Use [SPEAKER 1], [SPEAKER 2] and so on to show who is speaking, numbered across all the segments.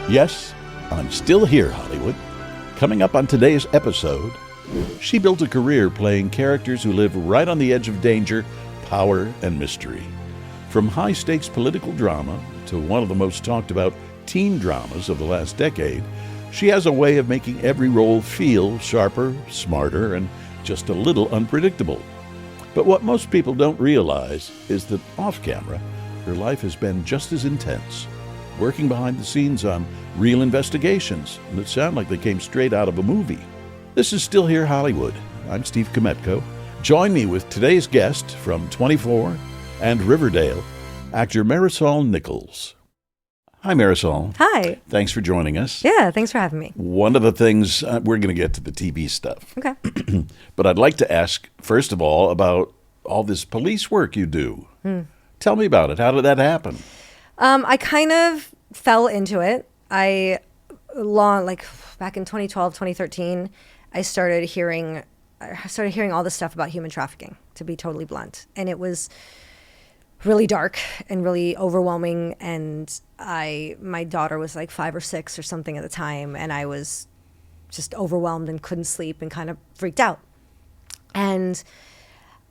[SPEAKER 1] Yes, I'm still here, Hollywood. Coming up on today's episode, she built a career playing characters who live right on the edge of danger, power, and mystery. From high-stakes political drama to one of the most talked about teen dramas of the last decade, she has a way of making every role feel sharper, smarter, and just a little unpredictable. But what most people don't realize is that off-camera, her life has been just as intense, working behind the scenes on real investigations that sound like they came straight out of a movie. This is Still Here Hollywood. I'm Steve Kmetko. Join me with today's guest from 24 and Riverdale, actor Marisol Nichols. Hi, Marisol.
[SPEAKER 2] Hi.
[SPEAKER 1] Thanks for joining us.
[SPEAKER 2] Yeah, thanks for having me.
[SPEAKER 1] One of the things, we're going to get to the TV stuff.
[SPEAKER 2] Okay.
[SPEAKER 1] But I'd like to ask, first of all, about all this police work you do. Tell me about it. How did that happen?
[SPEAKER 2] I kind of fell into it. Back in 2012, 2013, I started hearing all this stuff about human trafficking, to be totally blunt. And it was really dark and really overwhelming. And my daughter was like 5 or 6 or something at the time. And I was just overwhelmed and couldn't sleep and kind of freaked out. And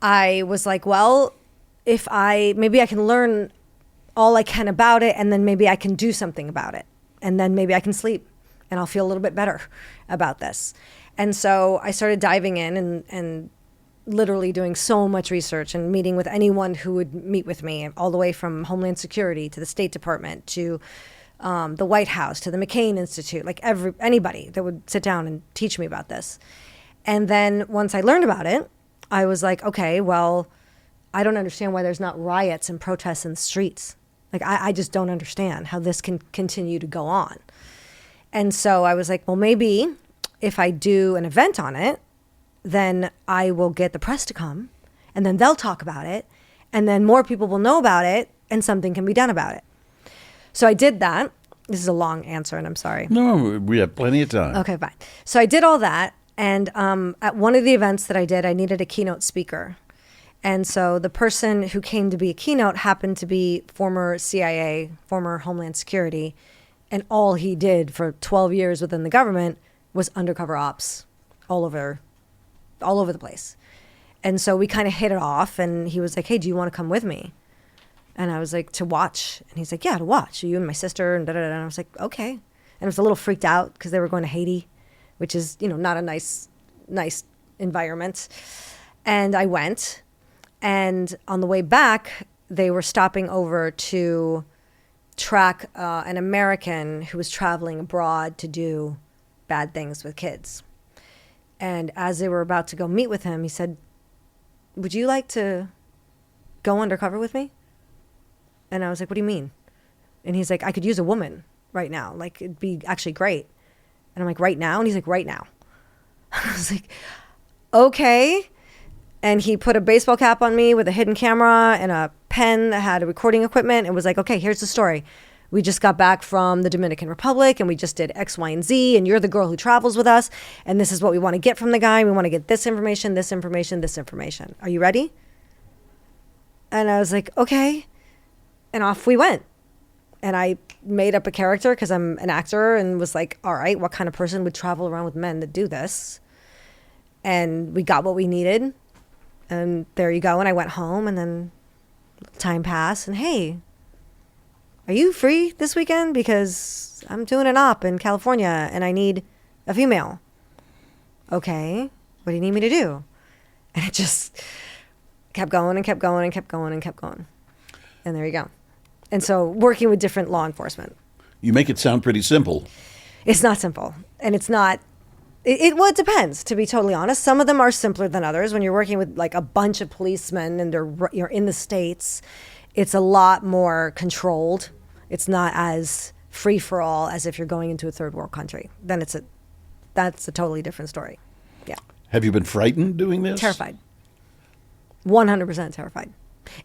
[SPEAKER 2] I was like, well, maybe I can learn all I can about it, and then maybe I can do something about it. And then maybe I can sleep and I'll feel a little bit better about this. And so I started diving in and literally doing so much research and meeting with anyone who would meet with me, all the way from Homeland Security to the State Department to the White House to the McCain Institute, like anybody that would sit down and teach me about this. And then once I learned about it, I was like, okay, well, I don't understand why there's not riots and protests in the streets. Like, I just don't understand how this can continue to go on. And so I was like, well, maybe if I do an event on it, then I will get the press to come, and then they'll talk about it, and then more people will know about it, and something can be done about it. So I did that. This is a long answer, and I'm sorry.
[SPEAKER 1] No, we have plenty of time.
[SPEAKER 2] Okay, fine. So I did all that, and at one of the events that I did, I needed a keynote speaker. And so the person who came to be a keynote happened to be former CIA, former Homeland Security, and all he did for 12 years within the government was undercover ops all over the place. And so we kind of hit it off, and he was like, hey, do you want to come with me? And I was like, to watch? And he's like, yeah, to watch. You and my sister, and da-da-da. And I was like, okay. And I was a little freaked out because they were going to Haiti, which is, not a nice environment. And I went. And on the way back, they were stopping over to track an American who was traveling abroad to do bad things with kids. And as they were about to go meet with him, he said, would you like to go undercover with me? And I was like, what do you mean? And he's like, I could use a woman right now. Like, it'd be actually great. And I'm like, right now? And he's like, right now. I was like, okay. And he put a baseball cap on me with a hidden camera and a pen that had a recording equipment and was like, okay, here's the story. We just got back from the Dominican Republic and we just did X, Y, and Z, and you're the girl who travels with us, and this is what we want to get from the guy. We want to get this information, this information, this information. Are you ready? And I was like, okay. And off we went. And I made up a character because I'm an actor and was like, all right, what kind of person would travel around with men that do this? And we got what we needed. And there you go. And I went home, and then time passed, and hey, are you free this weekend? Because I'm doing an op in California and I need a female. Okay, what do you need me to do? And it just kept going and kept going and kept going and kept going. And there you go. And so working with different law enforcement.
[SPEAKER 1] You make it sound pretty simple.
[SPEAKER 2] It's not simple. And it's not. Well, it depends, to be totally honest. Some of them are simpler than others. When you're working with like a bunch of policemen and you're in the States, it's a lot more controlled. It's not as free for all as if you're going into a third world country. Then that's a totally different story. Yeah.
[SPEAKER 1] Have you been frightened doing this?
[SPEAKER 2] Terrified. 100% terrified.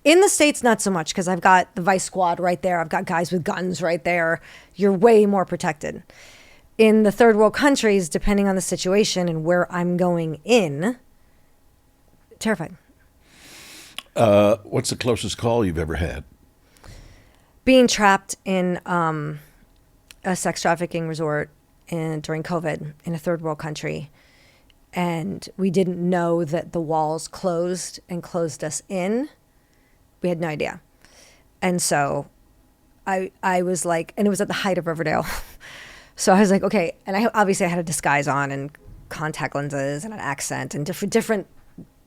[SPEAKER 2] In the States, not so much, because I've got the Vice Squad right there. I've got guys with guns right there. You're way more protected. In the third world countries, depending on the situation and where I'm going in, terrified.
[SPEAKER 1] What's the closest call you've ever had?
[SPEAKER 2] Being trapped in a sex trafficking resort during COVID in a third world country. And we didn't know that the walls closed and closed us in. We had no idea. And so I was like, and it was at the height of Riverdale. So I was like, okay. And obviously I had a disguise on and contact lenses and an accent and different,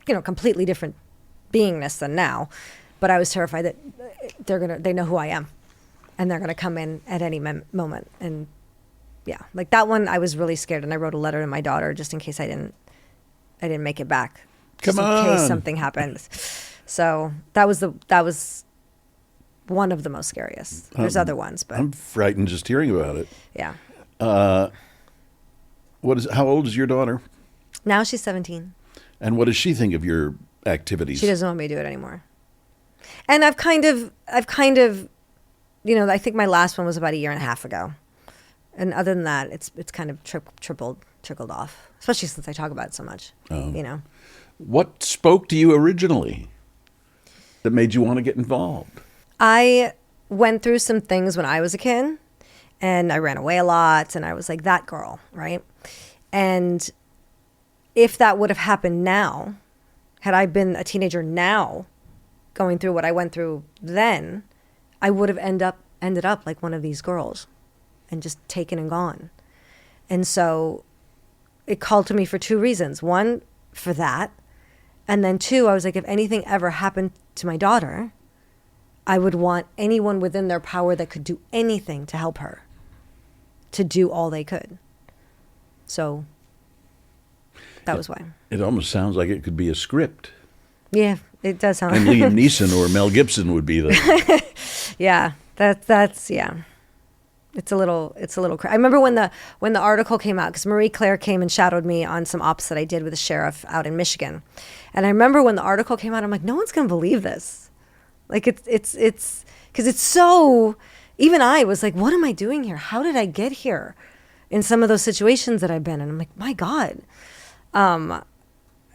[SPEAKER 2] completely different beingness than now. But I was terrified that they know who I am and they're going to come in at any moment. And yeah, like that one, I was really scared. And I wrote a letter to my daughter just in case I didn't make it back.
[SPEAKER 1] Come on.
[SPEAKER 2] In case something happens. So that was one of the most scariest. There's other ones, but
[SPEAKER 1] I'm frightened just hearing about it.
[SPEAKER 2] Yeah.
[SPEAKER 1] How old is your daughter?
[SPEAKER 2] Now she's 17.
[SPEAKER 1] And what does she think of your activities?
[SPEAKER 2] She doesn't want me to do it anymore. And I've kind of, I think my last one was about a year and a half ago. And other than that, it's kind of trickled off, especially since I talk about it so much,
[SPEAKER 1] What spoke to you originally that made you want to get involved?
[SPEAKER 2] I went through some things when I was a kid, and I ran away a lot, and I was like that girl, right? And if that would have happened now, had I been a teenager now, going through what I went through then, I would have ended up like one of these girls and just taken and gone. And so it called to me for two reasons. One, for that. And then two, I was like, if anything ever happened to my daughter, I would want anyone within their power that could do anything to help her to do all they could. So that was why.
[SPEAKER 1] It almost sounds like it could be a script.
[SPEAKER 2] Yeah, it does sound.
[SPEAKER 1] And Liam Neeson or Mel Gibson would be the.
[SPEAKER 2] Yeah, that's yeah. It's a little. I remember when the article came out, because Marie Claire came and shadowed me on some ops that I did with the sheriff out in Michigan, and I remember when the article came out, I'm like, no one's gonna believe this. Like it's because it's so. Even I was like, what am I doing here? How did I get here? In some of those situations that I've been in, I'm like, my God,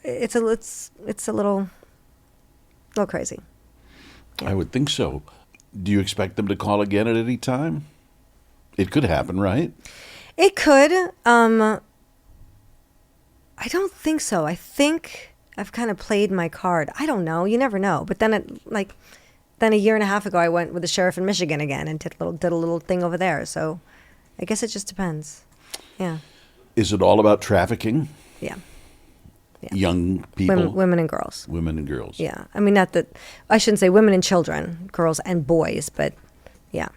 [SPEAKER 2] it's a little crazy. Yeah.
[SPEAKER 1] I would think so. Do you expect them to call again at any time? It could happen, right?
[SPEAKER 2] It could. I don't think so. I think I've kind of played my card. I don't know. You never know. But then a year and a half ago, I went with the sheriff in Michigan again and did a little thing over there. So I guess it just depends. Yeah.
[SPEAKER 1] Is it all about trafficking?
[SPEAKER 2] Yeah.
[SPEAKER 1] Young people?
[SPEAKER 2] Women and girls.
[SPEAKER 1] Women and girls.
[SPEAKER 2] Yeah. I mean, not that, I shouldn't say women and children, girls and boys, but yeah.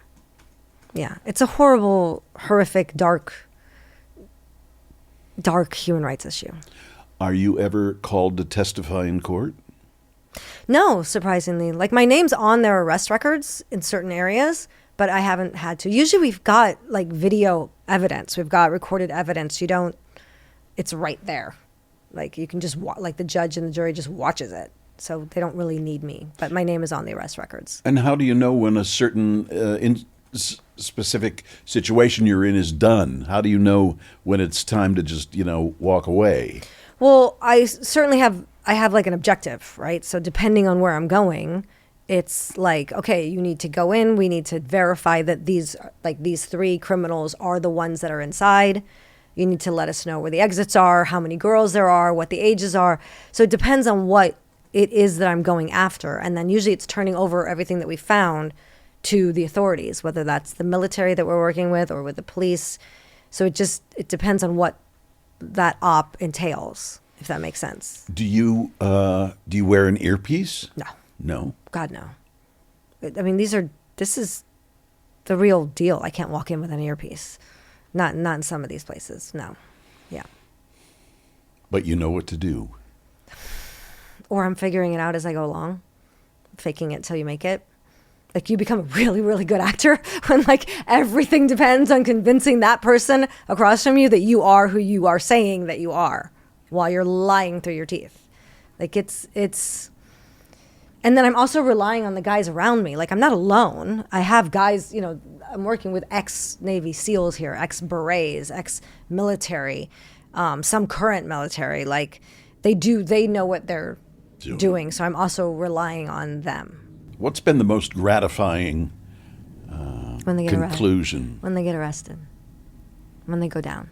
[SPEAKER 2] Yeah. It's a horrible, horrific, dark human rights issue.
[SPEAKER 1] Are you ever called to testify in court?
[SPEAKER 2] No, surprisingly. Like, my name's on their arrest records in certain areas, but I haven't had to. Usually we've got like video evidence. We've got recorded evidence. It's right there. Like, you can just like the judge and the jury just watches it. So they don't really need me, but my name is on the arrest records.
[SPEAKER 1] And how do you know when a certain specific situation you're in is done? How do you know when it's time to just, walk away?
[SPEAKER 2] Well, I certainly have like an objective, right? So depending on where I'm going, it's like, okay, you need to go in. We need to verify that these three criminals are the ones that are inside. You need to let us know where the exits are, how many girls there are, what the ages are. So it depends on what it is that I'm going after. And then usually it's turning over everything that we found to the authorities, whether that's the military that we're working with or with the police. So it depends on what that op entails, if that makes sense.
[SPEAKER 1] Do you wear an earpiece?
[SPEAKER 2] No.
[SPEAKER 1] No?
[SPEAKER 2] God, no. I mean, this is the real deal. I can't walk in with an earpiece. Not in some of these places. No. Yeah.
[SPEAKER 1] But you know what to do.
[SPEAKER 2] Or I'm figuring it out as I go along. Faking it till you make it. Like, you become a really, really good actor when like everything depends on convincing that person across from you that you are who you are saying that you are while you're lying through your teeth. Like, it's and then I'm also relying on the guys around me. Like, I'm not alone. I have guys, I'm working with ex-Navy SEALs here, ex-Berets, ex-military, some current military. Like, they know what they're doing. So I'm also relying on them.
[SPEAKER 1] What's been the most gratifying
[SPEAKER 2] When they get
[SPEAKER 1] conclusion?
[SPEAKER 2] When they get arrested. When they go down.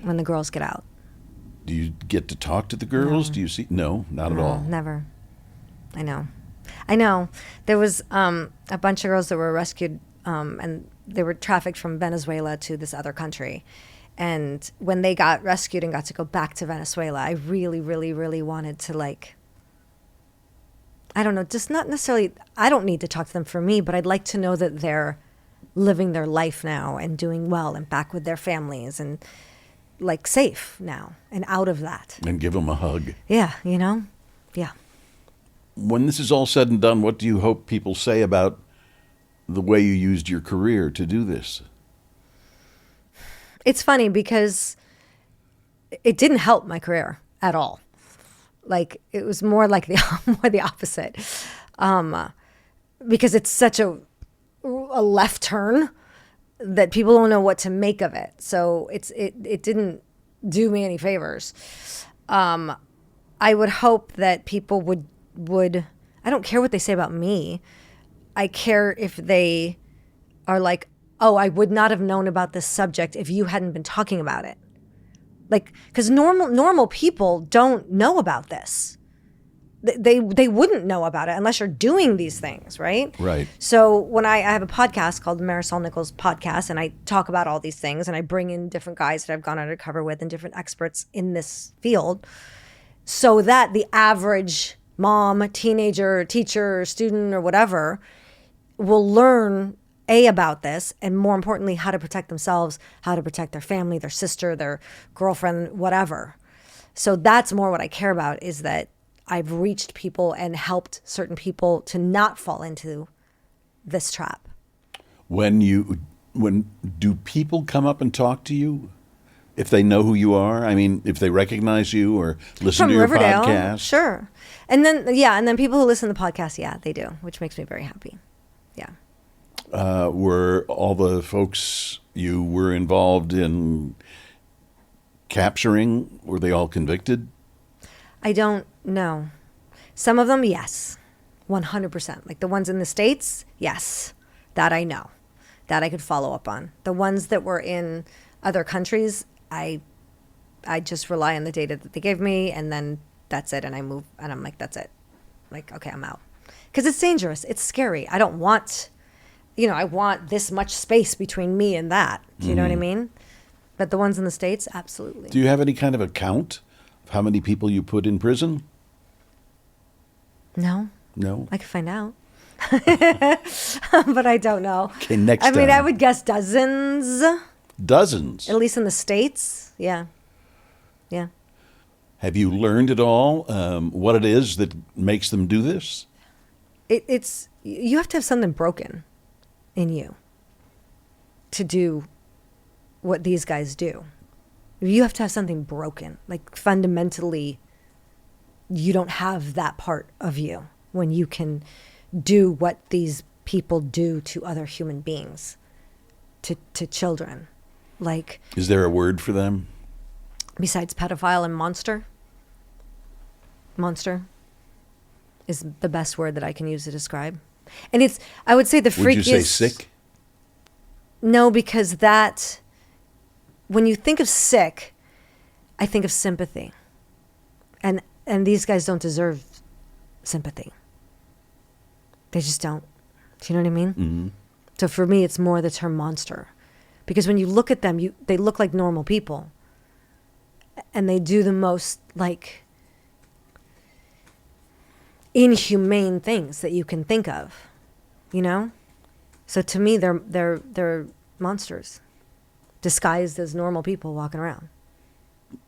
[SPEAKER 2] When the girls get out.
[SPEAKER 1] Do you get to talk to the girls?
[SPEAKER 2] No.
[SPEAKER 1] Do you see? No, not at all.
[SPEAKER 2] Never. I know. There was a bunch of girls that were rescued, and they were trafficked from Venezuela to this other country. And when they got rescued and got to go back to Venezuela, I really, really, really wanted to, like, I don't know, just not necessarily, I don't need to talk to them for me, but I'd like to know that they're living their life now and doing well and back with their families and, like, safe now and out of that.
[SPEAKER 1] And give them a hug.
[SPEAKER 2] Yeah, you know? Yeah.
[SPEAKER 1] When this is all said and done, what do you hope people say about the way you used your career to do this?
[SPEAKER 2] It's funny because it didn't help my career at all. Like, it was more like the opposite, because it's such a left turn that people don't know what to make of it. So it didn't do me any favors. I would hope that people would I don't care what they say about me. I care if they are like, oh, I would not have known about this subject if you hadn't been talking about it. Like, because normal people don't know about this. They wouldn't know about it unless you're doing these things, right?
[SPEAKER 1] Right.
[SPEAKER 2] So when I have a podcast called the Marisol Nichols podcast, and I talk about all these things, and I bring in different guys that I've gone undercover with and different experts in this field, so that the average mom, teenager, teacher, student, or whatever will learn about this, and more importantly, how to protect themselves, how to protect their family, their sister, their girlfriend, whatever. So that's more what I care about, is that I've reached people and helped certain people to not fall into this trap.
[SPEAKER 1] When do people come up and talk to you? If they know who you are? I mean, if they recognize you or listen
[SPEAKER 2] From
[SPEAKER 1] to your
[SPEAKER 2] Riverdale,
[SPEAKER 1] podcast?
[SPEAKER 2] sure. And then people who listen to the podcast, yeah, they do, which makes me very happy. Yeah.
[SPEAKER 1] Were all the folks you were involved in capturing, were they all convicted?
[SPEAKER 2] I don't know. Some of them, yes, 100%. Like the ones in the States, yes, that I know, that I could follow up on. The ones that were in other countries, I just rely on the data that they gave me, and then that's it. And I move, and I'm like, that's it. Like, okay, I'm out. Because it's dangerous. It's scary. I don't want, I want this much space between me and that. Do you know what I mean? But the ones in the States, absolutely.
[SPEAKER 1] Do you have any kind of a count of how many people you put in prison?
[SPEAKER 2] No.
[SPEAKER 1] No?
[SPEAKER 2] I could find out. But I don't know.
[SPEAKER 1] Okay, next
[SPEAKER 2] I mean,
[SPEAKER 1] time.
[SPEAKER 2] I would guess dozens.
[SPEAKER 1] Dozens?
[SPEAKER 2] At least in the States. Yeah. Yeah.
[SPEAKER 1] Have you learned at all what it is that makes them do this?
[SPEAKER 2] It's you have to have something broken in you to do what these guys do. You have to have something broken. Like, fundamentally, you don't have that part of you when you can do what these people do to other human beings, to children. Like,
[SPEAKER 1] Is there a word for them?
[SPEAKER 2] besides pedophile and monster is the best word that I can use to describe. And it's, I would say the freakiest.
[SPEAKER 1] Would you say sick?
[SPEAKER 2] No, because that, when you think of sick, I think of sympathy. And these guys don't deserve sympathy. They just don't. Do you know what I mean?
[SPEAKER 1] Mm-hmm.
[SPEAKER 2] So for me, it's more the term monster. Because when you look at them, they look like normal people. And they do the most, like, inhumane things that you can think of, So to me, they're monsters disguised as normal people walking around.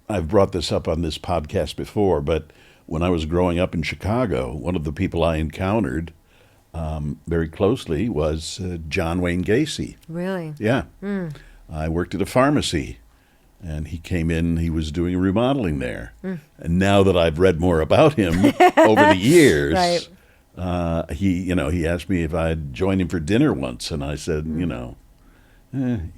[SPEAKER 1] I've brought this up on this podcast before, but when I was growing up in Chicago, one of the people I encountered very closely was John Wayne Gacy.
[SPEAKER 2] Really?
[SPEAKER 1] Yeah. I worked at a pharmacy, and he came in, he was doing remodeling there. And now that I've read more about him over the years,
[SPEAKER 2] Right.
[SPEAKER 1] he asked me if I'd join him for dinner once, and I said,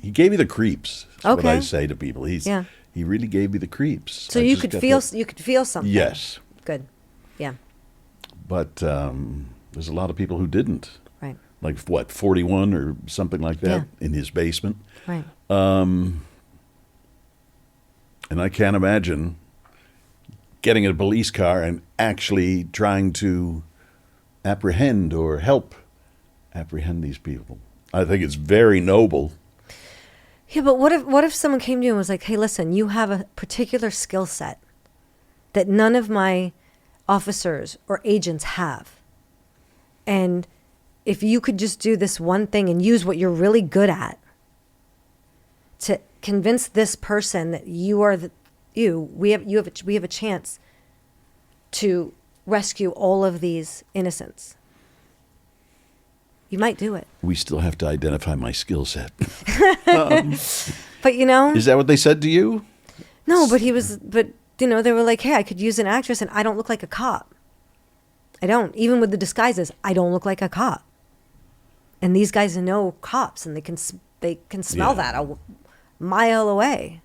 [SPEAKER 1] he gave me the creeps. That's what I say to people. He really gave me the creeps.
[SPEAKER 2] So you could feel something.
[SPEAKER 1] Yes.
[SPEAKER 2] Good. Yeah.
[SPEAKER 1] But there's a lot of people who didn't.
[SPEAKER 2] Right.
[SPEAKER 1] like what, 41 or something like that, in his basement.
[SPEAKER 2] Right.
[SPEAKER 1] And I can't imagine getting in a police car and actually trying to apprehend or help apprehend these people. I think it's very noble.
[SPEAKER 2] Yeah, but what if someone came to you and was like, hey, listen, you have a particular skill set that none of my officers or agents have. And if you could just do this one thing and use what you're really good at to convince this person that you are we have a chance to rescue all of these innocents. You might do it.
[SPEAKER 1] We still have to identify my skill set.
[SPEAKER 2] But
[SPEAKER 1] Is that what they said to you?
[SPEAKER 2] No, but they were like, hey, I could use an actress and I don't look like a cop. I don't. Even with the disguises, I don't look like a cop. And these guys know cops and they can smell that a mile away.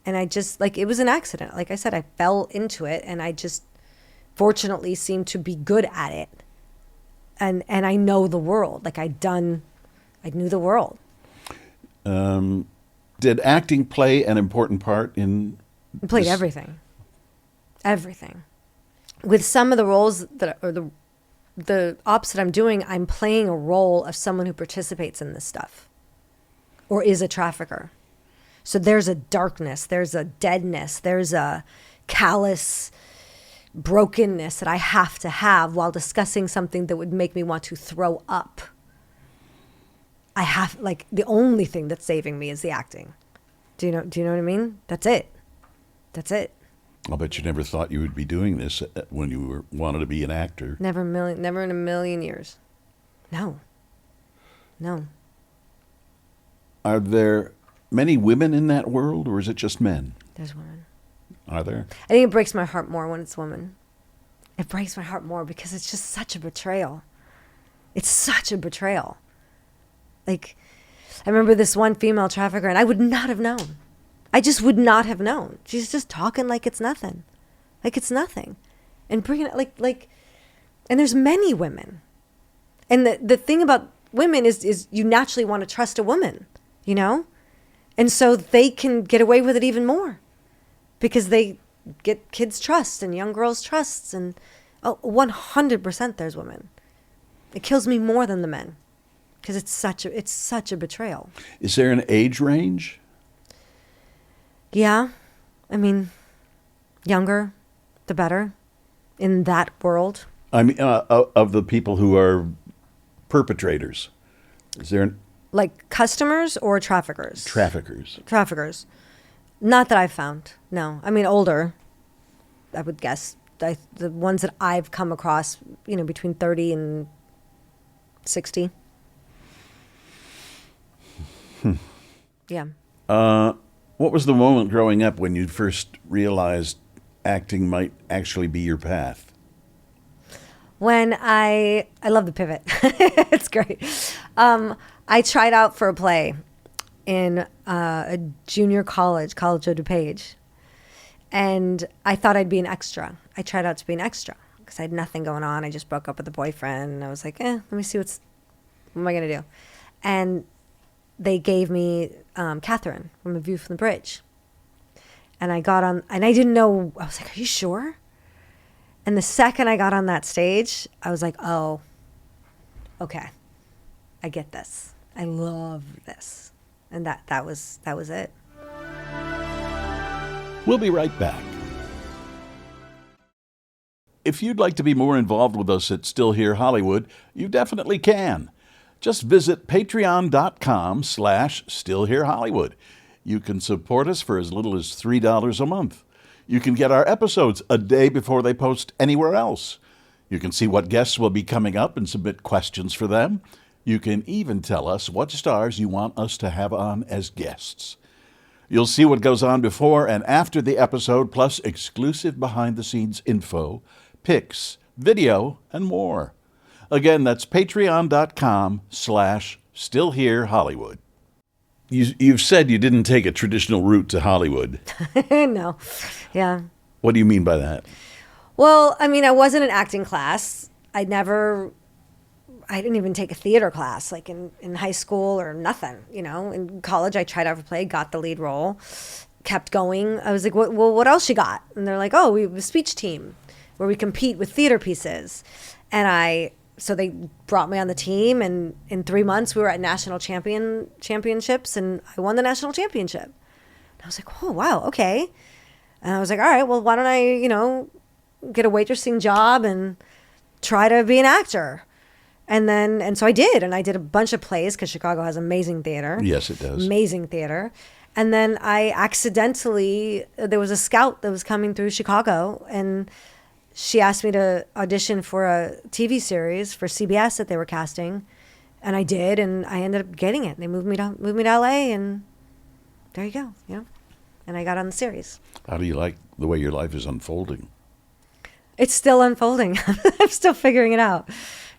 [SPEAKER 2] And I just, like, it was an accident. Like I said, I fell into it and I just fortunately seemed to be good at it. And I know the world. Like I knew the world.
[SPEAKER 1] Did acting play an important part in?
[SPEAKER 2] It played everything. Everything. With some of the roles the ops that I'm doing, I'm playing a role of someone who participates in this stuff or is a trafficker. So there's a darkness, there's a deadness, there's a callous brokenness that I have to have while discussing something that would make me want to throw up. I have, like, the only thing that's saving me is the acting. Do you know what I mean? That's it.
[SPEAKER 1] I'll bet you never thought you would be doing this when you wanted to be an actor.
[SPEAKER 2] Never in a million years. No.
[SPEAKER 1] Are there many women in that world, or is it just men?
[SPEAKER 2] There's women.
[SPEAKER 1] Are there?
[SPEAKER 2] I think it breaks my heart more when it's women. It breaks my heart more because it's just such a betrayal. It's such a betrayal. Like, I remember this one female trafficker, and I would not have known. I just would not have known. She's just talking like it's nothing. Like it's nothing. And bringing it like, and there's many women. And the thing about women is you naturally want to trust a woman, And so they can get away with it even more because they get kids' trust and young girls' trusts. And 100% there's women. It kills me more than the men because it's such a betrayal.
[SPEAKER 1] Is there an age range?
[SPEAKER 2] Yeah. I mean, younger, the better in that world.
[SPEAKER 1] I mean, of the people who are perpetrators. Is there
[SPEAKER 2] like customers or traffickers? Traffickers. Not that I've found. No. I mean, older, I would guess. The ones that I've come across, between 30 and 60. Yeah.
[SPEAKER 1] What was the moment growing up when you first realized acting might actually be your path?
[SPEAKER 2] When I love the pivot. It's great. I tried out for a play in a junior college of DuPage. And I thought I'd be an extra. I tried out to be an extra because I had nothing going on. I just broke up with a boyfriend. And I was like, let me see what am I going to do? And they gave me Catherine from A View from the Bridge. And I got on, and I didn't know, I was like, are you sure? And the second I got on that stage, I was like, oh, okay, I get this. I love this. And that was it.
[SPEAKER 1] We'll be right back. If you'd like to be more involved with us at Still Here Hollywood, you definitely can. Just visit patreon.com/stillherehollywood. You can support us for as little as $3 a month. You can get our episodes a day before they post anywhere else. You can see what guests will be coming up and submit questions for them. You can even tell us what stars you want us to have on as guests. You'll see what goes on before and after the episode, plus exclusive behind-the-scenes info, pics, video, and more. Again, that's patreon.com/stillherehollywood. You've said you didn't take a traditional route to Hollywood.
[SPEAKER 2] No. Yeah.
[SPEAKER 1] What do you mean by that?
[SPEAKER 2] Well, I mean, I wasn't in acting class. I didn't even take a theater class, like in high school or nothing, you know. In college, I tried out for play, got the lead role, kept going. I was like, well, what else you got? And they're like, oh, we have a speech team where we compete with theater pieces. So they brought me on the team, and in 3 months we were at national championships, and I won the national championship. And I was like, oh, wow, okay. And I was like, all right, well, why don't I, get a waitressing job and try to be an actor? And so I did, and I did a bunch of plays because Chicago has amazing theater.
[SPEAKER 1] Yes, it does.
[SPEAKER 2] Amazing theater. And then I accidentally, there was a scout that was coming through Chicago, and she asked me to audition for a TV series for CBS that they were casting, and I did, and I ended up getting it. They moved me to LA, and there you go, and I got on the series.
[SPEAKER 1] How do you like the way your life is unfolding?
[SPEAKER 2] It's still unfolding. I'm still figuring it out,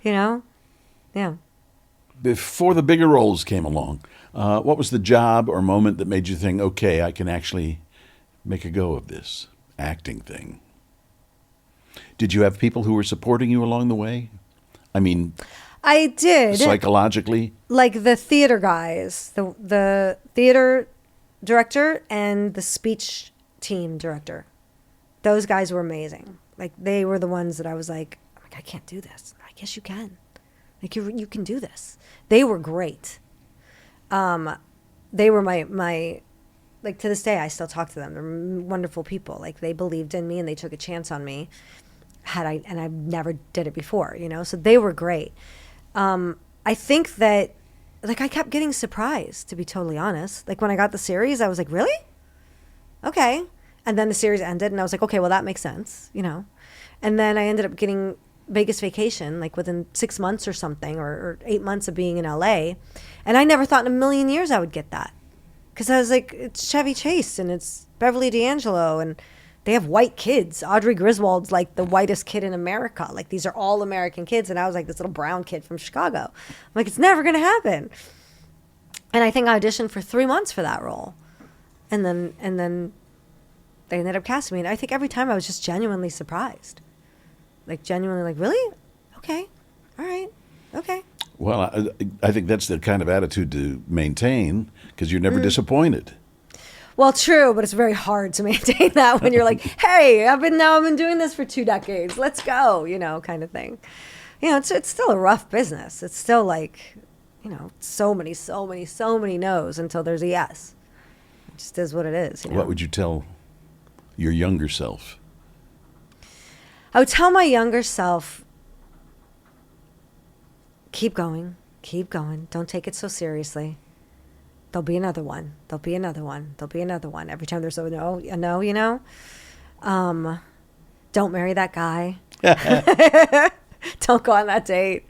[SPEAKER 2] Yeah.
[SPEAKER 1] Before the bigger roles came along, what was the job or moment that made you think, okay, I can actually make a go of this acting thing? Did you have people who were supporting you along the way? I mean,
[SPEAKER 2] I did.
[SPEAKER 1] Psychologically?
[SPEAKER 2] Like the theater guys, the theater director and the speech team director. Those guys were amazing. Like, they were the ones that I was like, I can't do this. I guess you can. Like, you can do this. They were great. They were my like, to this day, I still talk to them. They're wonderful people. Like, they believed in me and they took a chance on me. And I never did it before, so they were great. I think that, like, I kept getting surprised, to be totally honest. Like, when I got the series, I was like, really? Okay. And then the series ended, and I was like, okay, well, that makes sense, And then I ended up getting Vegas vacation, like within 6 months or something, or 8 months of being in LA. And I never thought in a million years I would get that. Because I was like, it's Chevy Chase, and it's Beverly D'Angelo, and they have white kids. Audrey Griswold's like the whitest kid in America. Like, these are all American kids. And I was like this little brown kid from Chicago. I'm like, it's never going to happen. And I think I auditioned for 3 months for that role. And then they ended up casting me. And I think every time I was just genuinely surprised. Like, genuinely like, really? Okay. All right. Okay.
[SPEAKER 1] Well, I think that's the kind of attitude to maintain, because you're never disappointed.
[SPEAKER 2] Well, true, but it's very hard to maintain that when you're like, hey, I've been doing this for 2 decades. Let's go, kind of thing. It's still a rough business. It's still like, so many no's until there's a yes. It just is what it is.
[SPEAKER 1] What would you tell your younger self?
[SPEAKER 2] I would tell my younger self, keep going. Don't take it so seriously. There'll be another one. There'll be another one. There'll be another one. Every time there's a no, don't marry that guy. Don't go on that date.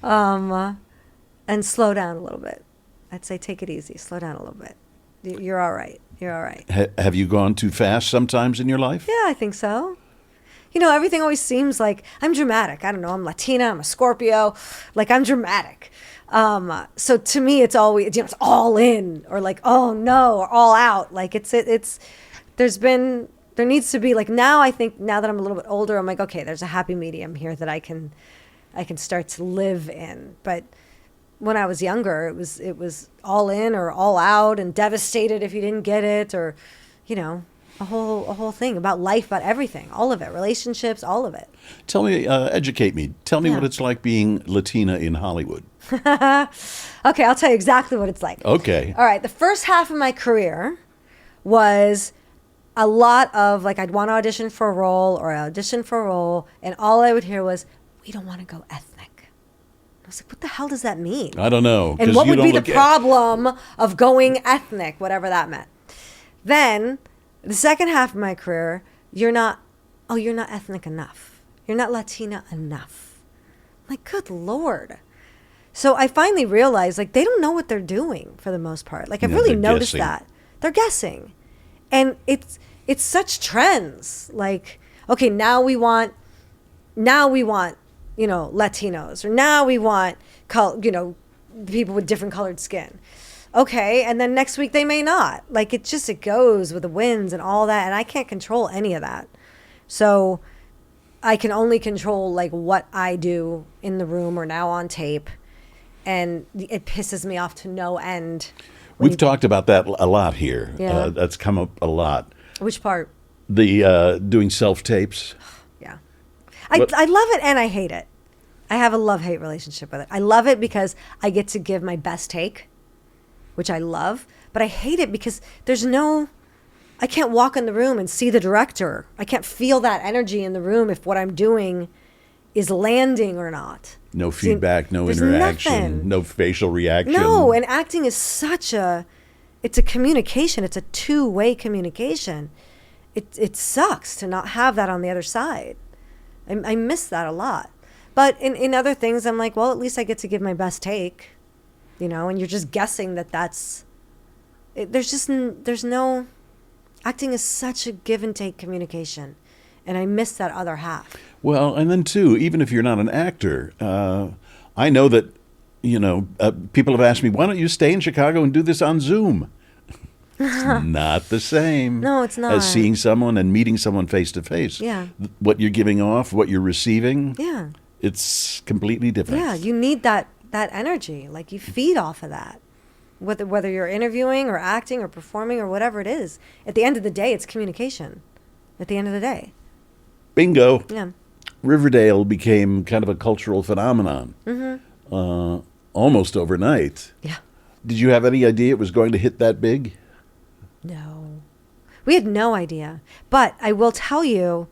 [SPEAKER 2] And slow down a little bit. I'd say take it easy. Slow down a little bit. You're all right. You're all right.
[SPEAKER 1] Have you gone too fast sometimes in your life?
[SPEAKER 2] Yeah, I think so. Everything always seems like I'm dramatic. I don't know. I'm Latina. I'm a Scorpio. Like, I'm dramatic. So to me, it's always, it's all in, or like, oh no, or all out. Like, there needs to be, like, now I think, now that I'm a little bit older, I'm like, okay, there's a happy medium here that I can start to live in. But when I was younger, it was all in or all out, and devastated if you didn't get it, or, a whole thing about life, about everything, all of it, relationships, all of it.
[SPEAKER 1] Tell me, educate me. Tell me what it's like being Latina in Hollywood.
[SPEAKER 2] Okay, I'll tell you exactly what it's like.
[SPEAKER 1] Okay.
[SPEAKER 2] All right, the first half of my career was a lot of, like, I'd want to audition for a role, or I auditioned for a role, and all I would hear was, we don't want to go ethnic. I was like, what the hell does that mean?
[SPEAKER 1] I don't know.
[SPEAKER 2] And what would be the problem of going ethnic, whatever that meant? Then, the second half of my career, you're not ethnic enough. You're not Latina enough. I'm like, good Lord. So I finally realized, like, they don't know what they're doing for the most part. Like, I've really noticed that. They're guessing. And it's such trends. Like, okay, now we want, Latinos, or now we want, people with different colored skin. Okay, and then next week they may not. Like, it goes with the winds and all that, and I can't control any of that. So I can only control like what I do in the room or now on tape, and it pisses me off to no end.
[SPEAKER 1] We've talked about that a lot here.
[SPEAKER 2] Yeah.
[SPEAKER 1] That's come up a lot.
[SPEAKER 2] Which part?
[SPEAKER 1] The doing self-tapes.
[SPEAKER 2] Yeah. I love it and I hate it. I have a love-hate relationship with it. I love it because I get to give my best take, which I love, but I hate it because I can't walk in the room and see the director. I can't feel that energy in the room if what I'm doing is landing or not.
[SPEAKER 1] No feedback, no
[SPEAKER 2] there's
[SPEAKER 1] interaction,
[SPEAKER 2] nothing.
[SPEAKER 1] no facial reaction.
[SPEAKER 2] No, and acting is it's a communication. It's a two-way communication. It sucks to not have that on the other side. I miss that a lot. But in other things, I'm like, well, at least I get to give my best take, and you're just guessing there's no, acting is such a give and take communication. And I miss that other half.
[SPEAKER 1] Well, and then too, even if you're not an actor, I know that, people have asked me, why don't you stay in Chicago and do this on Zoom? It's not the same.
[SPEAKER 2] No, it's not.
[SPEAKER 1] As seeing someone and meeting someone face to face.
[SPEAKER 2] Yeah.
[SPEAKER 1] What you're giving off, what you're receiving.
[SPEAKER 2] Yeah.
[SPEAKER 1] It's completely different.
[SPEAKER 2] Yeah, you need that energy. Like you feed off of that. Whether you're interviewing or acting or performing or whatever it is. At the end of the day, it's communication. At the end of the day.
[SPEAKER 1] Bingo.
[SPEAKER 2] Yeah.
[SPEAKER 1] Riverdale became kind of a cultural phenomenon. Almost overnight.
[SPEAKER 2] Yeah.
[SPEAKER 1] Did you have any idea it was going to hit that big?
[SPEAKER 2] No. We had no idea. But I will tell you,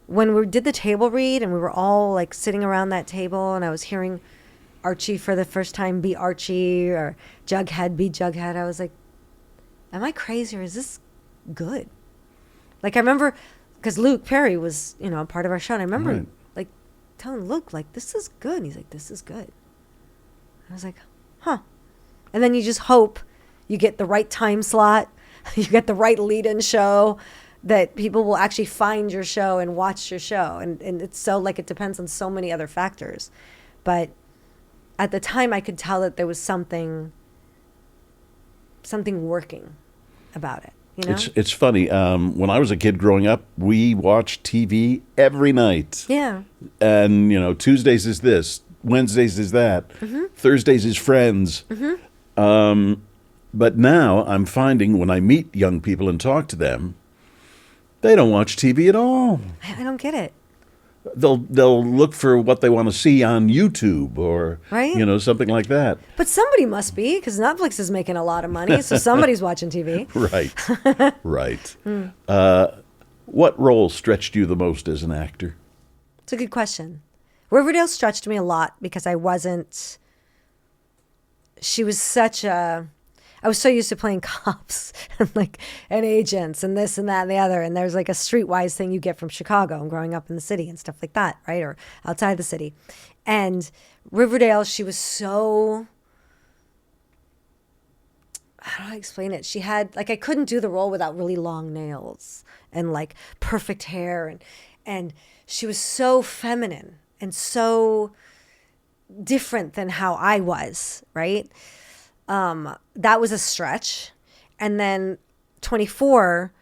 [SPEAKER 2] when we did the table read and we were all like sitting around that table and I was hearing Archie for the first time be Archie or Jughead be Jughead, I was like, am I crazy or is this good? Like I remember, because Luke Perry was, a part of our show, and I remember like telling Luke, like, this is good. And he's like, this is good. I was like, huh. And then you just hope you get the right time slot, you get the right lead-in show, that people will actually find your show and watch your show. And it's so like it depends on so many other factors. But at the time I could tell that there was something working about it.
[SPEAKER 1] It's funny. When I was a kid growing up, we watched TV every night.
[SPEAKER 2] Yeah.
[SPEAKER 1] And, Tuesdays is this, Wednesdays is that, Thursdays is Friends. But now I'm finding when I meet young people and talk to them, they don't watch TV at all.
[SPEAKER 2] I don't get it.
[SPEAKER 1] They'll look for what they want to see on YouTube or,
[SPEAKER 2] right?
[SPEAKER 1] Something like that.
[SPEAKER 2] But somebody must be, because Netflix is making a lot of money, so somebody's watching TV.
[SPEAKER 1] Right. What role stretched you the most as an actor?
[SPEAKER 2] It's a good question. Riverdale stretched me a lot because I was so used to playing cops and agents and this and that and the other. And there's like a streetwise thing you get from Chicago and growing up in the city and stuff like that, right? Or outside the city. And Riverdale, she was so, how do I explain it? She had, like, I couldn't do the role without really long nails and like perfect hair. And she was so feminine and so different than how I was, right? That was a stretch. And then 24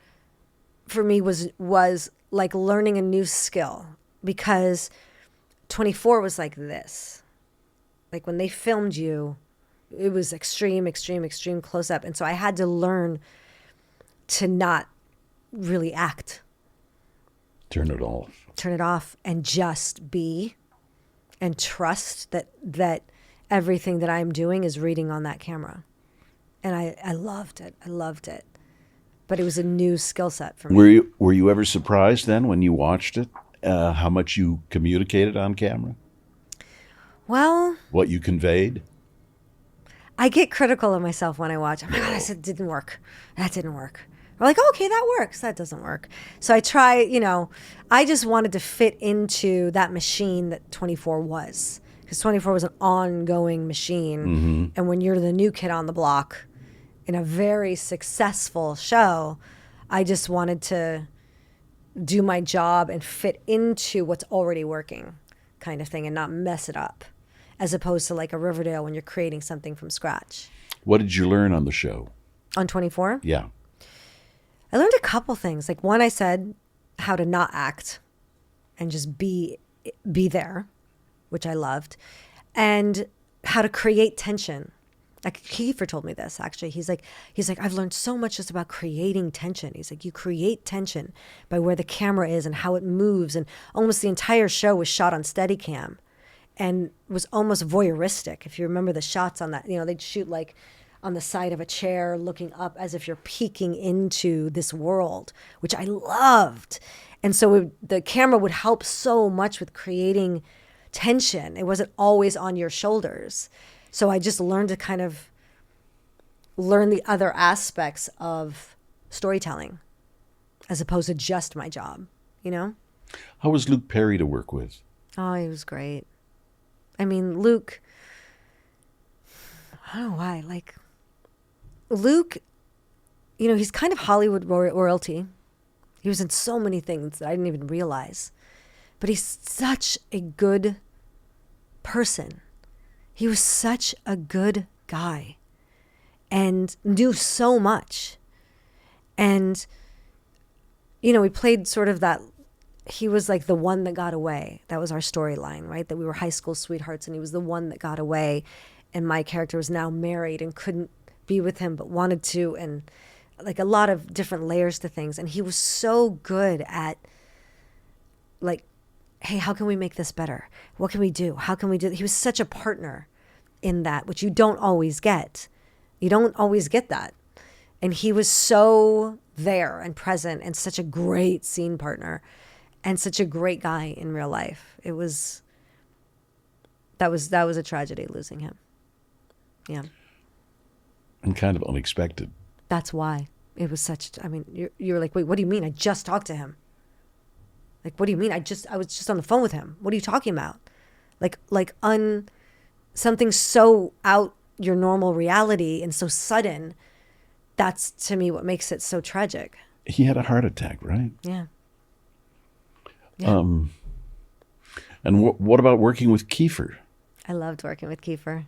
[SPEAKER 2] for me was like learning a new skill, because 24 was like this. Like when they filmed you, it was extreme close up. And so I had to learn to not really act.
[SPEAKER 1] Turn it off and just be and trust that everything that I'm doing is reading on that camera. And I loved it. But it was a new skill set for me. Were you ever surprised then when you watched it, how much you communicated on camera?
[SPEAKER 2] Well,
[SPEAKER 1] what you conveyed?
[SPEAKER 2] I get critical of myself when I watch. Oh my God, I said it didn't work. That didn't work. We're like, oh, okay, that works. That doesn't work. So I try, I just wanted to fit into that machine that 24 was. Because 24 was an ongoing machine.
[SPEAKER 1] Mm-hmm.
[SPEAKER 2] And when you're the new kid on the block in a very successful show, I just wanted to do my job and fit into what's already working kind of thing and not mess it up, as opposed to like a Riverdale when you're creating something from scratch.
[SPEAKER 1] What did you learn on the show?
[SPEAKER 2] On 24?
[SPEAKER 1] Yeah.
[SPEAKER 2] I learned a couple things. Like one, I said how to not act. and just be there, which I loved, and how to create tension. Like Kiefer told me this, actually. He's like, I've learned so much just about creating tension. He's like, you create tension by where the camera is and how it moves. And almost the entire show was shot on Steadicam and was almost voyeuristic. If you remember the shots on that, they'd shoot like on the side of a chair looking up as if you're peeking into this world, which I loved. And so the camera would help so much with creating tension. It wasn't always on your shoulders. So I just learned to kind of learn the other aspects of storytelling as opposed to just my job,
[SPEAKER 1] How was Luke Perry to work with?
[SPEAKER 2] Oh, he was great. I mean, Luke, I don't know why. Like, Luke, he's kind of Hollywood royalty. He was in so many things that I didn't even realize. But he's such a good person. He was such a good guy and knew so much. And, we played sort of that, he was like the one that got away. That was our storyline, right? That we were high school sweethearts and he was the one that got away. And my character was now married and couldn't be with him but wanted to. And like a lot of different layers to things. And he was so good at like, hey, how can we make this better? What can we do? How can we do? He was such a partner in that, which you don't always get. You don't always get that. And he was so there and present and such a great scene partner and such a great guy in real life. That was a tragedy losing him. Yeah.
[SPEAKER 1] And kind of unexpected.
[SPEAKER 2] That's why. It was you're like, wait, what do you mean? I just talked to him. Like, what do you mean? I was just on the phone with him. What are you talking about? Something so out your normal reality and so sudden. That's to me what makes it so tragic.
[SPEAKER 1] He had a heart attack, right?
[SPEAKER 2] Yeah.
[SPEAKER 1] And what about working with Kiefer?
[SPEAKER 2] I loved working with Kiefer.